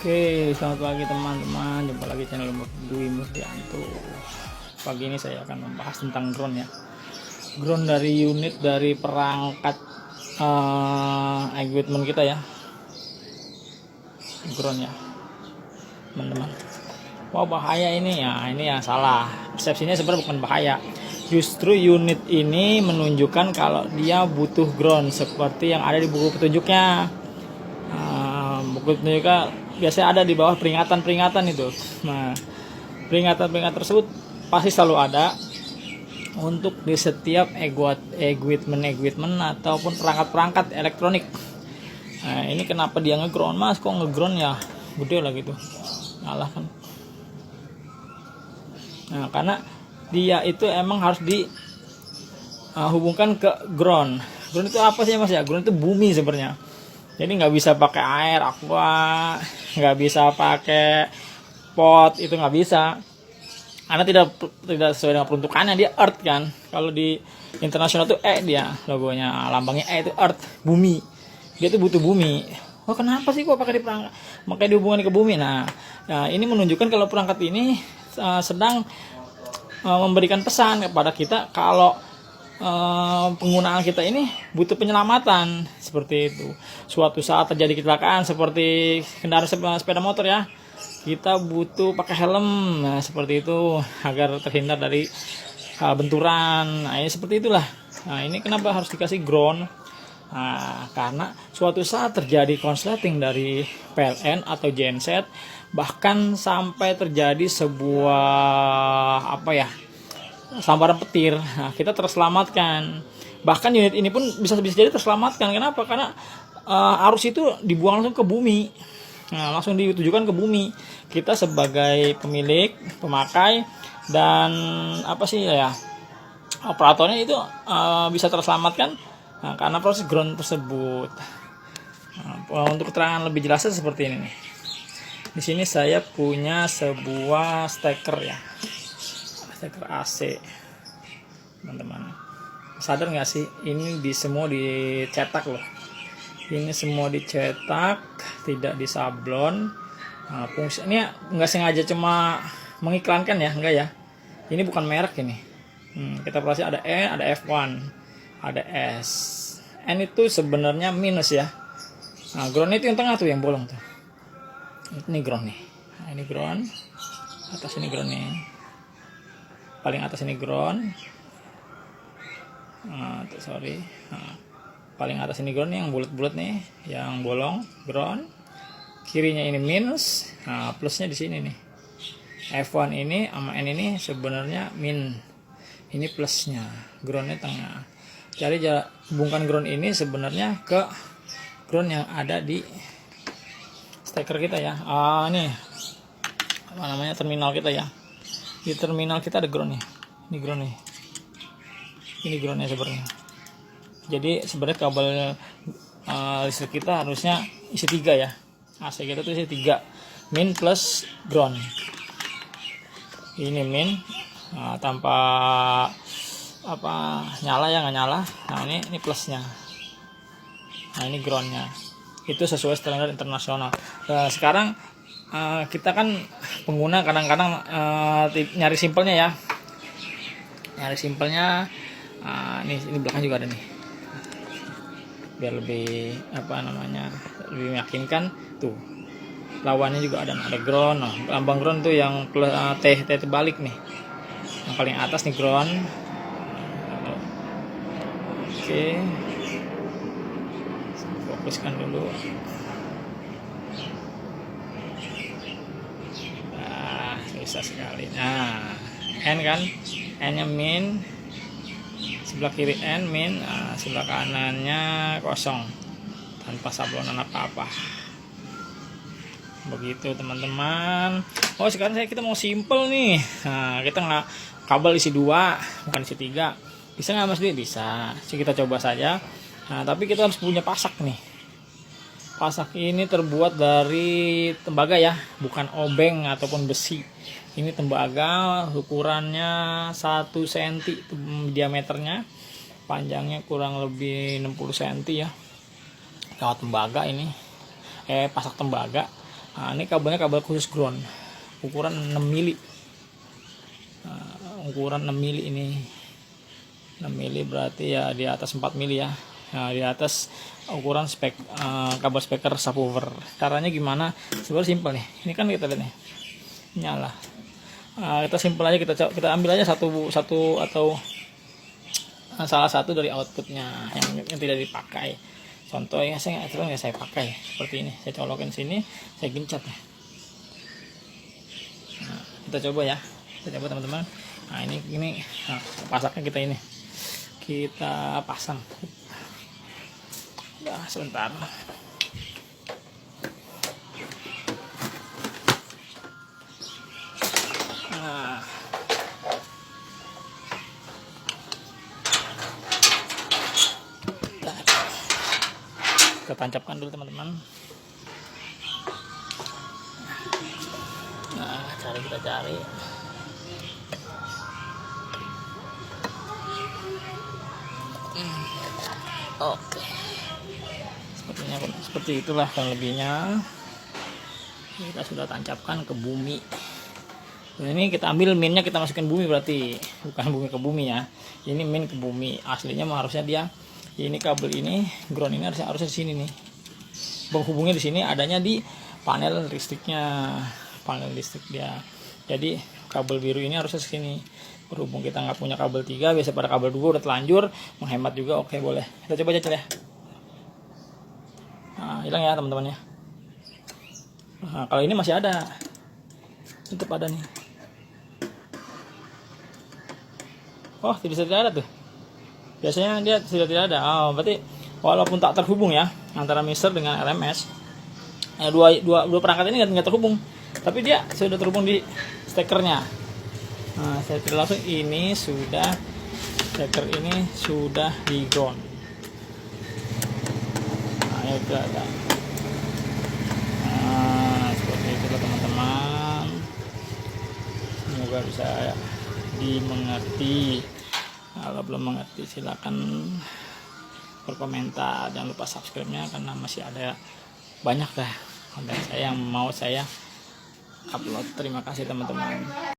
Oke, selamat pagi teman-teman. Jumpa lagi channel Dwi Murdianto. Pagi ini saya akan membahas tentang drone ya. Drone dari unit dari perangkat equipment kita ya. Drone ya, teman-teman. Wah, bahaya ini ya. Ini yang salah. Persepsinya sebenarnya bukan bahaya. Justru unit ini menunjukkan kalau dia butuh ground seperti yang ada di buku petunjuknya. Buku petunjuknya biasanya ada di bawah peringatan-peringatan itu. Nah, peringatan-peringatan tersebut pasti selalu ada untuk di setiap equipment ataupun perangkat-perangkat elektronik. Nah, ini kenapa dia ngeground, Mas? Kok ngeground ya? Gede lah gitu. Ngalah kan. Nah, karena dia itu emang harus dihubungkan ke ground. Ground itu apa sih, Mas ya? Ground itu bumi sebenarnya. Jadi nggak bisa pakai air, aqua, nggak bisa pakai pot, itu nggak bisa. Karena tidak sesuai dengan peruntukannya, dia earth kan. Kalau di internasional tuh dia logonya, lambangnya itu earth, bumi. Dia tuh butuh bumi. Oh, kenapa sih kok pakai dihubungkan ke bumi? Nah, ini menunjukkan kalau perangkat ini sedang memberikan pesan kepada kita kalau penggunaan kita ini butuh penyelamatan seperti itu. Suatu saat terjadi kecelakaan seperti kendaraan sepeda motor ya, kita butuh pakai helm, nah, seperti itu agar terhindar dari benturan. Nah, ini seperti itulah. Nah, ini kenapa harus dikasih ground? Nah, karena suatu saat terjadi konsleting dari PLN atau genset, bahkan sampai terjadi sebuah sambaran petir, nah, kita terselamatkan. Bahkan unit ini pun bisa jadi terselamatkan. Kenapa? Karena arus itu dibuang langsung ke bumi. Nah, langsung ditujukan ke bumi. Kita sebagai pemilik, pemakai, dan operatornya itu bisa terselamatkan karena proses ground tersebut. Nah, untuk keterangan lebih jelasnya seperti ini nih. Di sini saya punya sebuah steker ya. Steker AC, teman-teman. Sadar nggak sih, ini semua dicetak loh. Ini semua dicetak, tidak disablon. Nah, fungsinya nggak sengaja cuma mengiklankan ya, enggak ya. Ini bukan merek ini. Kita perhatikan ada N, ada F1, ada S. N itu sebenarnya minus ya. Nah, ground itu yang tengah tuh yang bolong tuh. Ini ground nih. Nah, ini ground. Atas ini ground nih. Paling atas ini ground. Paling atas ini ground nih, yang bulat-bulat nih, yang bolong ground. Kirinya ini minus. Nah, plusnya di sini nih. F1 ini sama N ini sebenarnya min. Ini plusnya. Groundnya tengah. Jadi hubungkan ground ini sebenarnya ke ground yang ada di steker kita ya. Nih terminal kita ya. Di terminal kita ada ground nih. Ini ground nih. Ini groundnya sebenarnya. Jadi sebenarnya kabel listrik kita harusnya isi 3 ya. AC kita tuh isi 3. Min plus ground. Ini min tanpa nyala ya, nggak nyala. Nah, ini plusnya. Nah, ini groundnya. Itu sesuai standar internasional. Nah, sekarang kita kan pengguna kadang-kadang nyari simpelnya ya. Nyari simpelnya ini belakang juga ada nih. Biar lebih lebih meyakinkan tuh. Lawannya juga ada ground. Nah, lambang ground tuh yang T terbalik nih. Yang paling atas nih ground. Oke. Fokuskan dulu. Bisa sekali. Nah, N kan, N-nya min, sebelah kiri N min, sebelah kanannya kosong tanpa sablonan apa-apa. Begitu teman-teman. Oh, sekarang kita mau simple nih. Nah, kita nggak kabel isi 2, bukan isi 3. Bisa nggak, Mas Dwi? Bisa. Kita coba saja. Nah, tapi kita harus punya pasak nih. Pasak ini terbuat dari tembaga ya, bukan obeng ataupun besi. Ini tembaga, ukurannya 1 cm diameternya, panjangnya kurang lebih 60 cm ya. Kawat tembaga ini, pasak tembaga. Nah, ini kabelnya kabel khusus ground, ukuran 6 mili. Ukuran 6 mili ini. 6 mili berarti ya di atas 4 mili ya. Nah, di atas ukuran kabel speaker subwoofer. Caranya gimana? Sebenarnya simpel nih. Ini kan kita lihat nih. Nyala. Kita simpel aja, kita ambil aja satu atau salah satu dari outputnya yang tidak dipakai. Contoh ya, saya pakai seperti ini. Saya colokin sini, saya gencet. Nah, kita coba ya. Kita coba teman-teman. Nah, ini nah, pasaknya kita pasang. Ya, sebentar. Nah, kita tancapkan dulu teman-teman. Nah, kita cari. Oke. Seperti itulah kurang lebihnya. Kita sudah tancapkan ke bumi. Dan ini kita ambil minnya, kita masukin bumi, berarti bukan bumi ke bumi ya. Ini min ke bumi. Aslinya mah harusnya dia ini kabel ini ground ini harusnya di sini nih. Penghubungnya di sini, adanya di panel listriknya. Panel listrik dia. Jadi kabel biru ini harusnya ke sini. Berhubung kita nggak punya kabel 3, biasa pada kabel 2 udah telanjur, menghemat juga, oke boleh. Kita coba aja ya. Nah, hilang ya teman-teman ya. Nah, kalau ini masih ada. Tetap ada nih. Oh, tidak ada tuh. Biasanya dia sudah tidak ada. Oh, berarti walaupun tak terhubung ya antara mixer dengan RMS, dua perangkat ini nggak terhubung, tapi dia sudah terhubung di stekernya. Nah, saya langsung ini sudah steker ini sudah di ground. Nah, ya udah ada. Nah, seperti itu teman-teman. Semoga bisa dimengerti. Kalau belum mengerti silakan berkomentar, jangan lupa subscribe-nya karena masih ada banyak konten saya yang mau saya upload. Terima kasih teman-teman.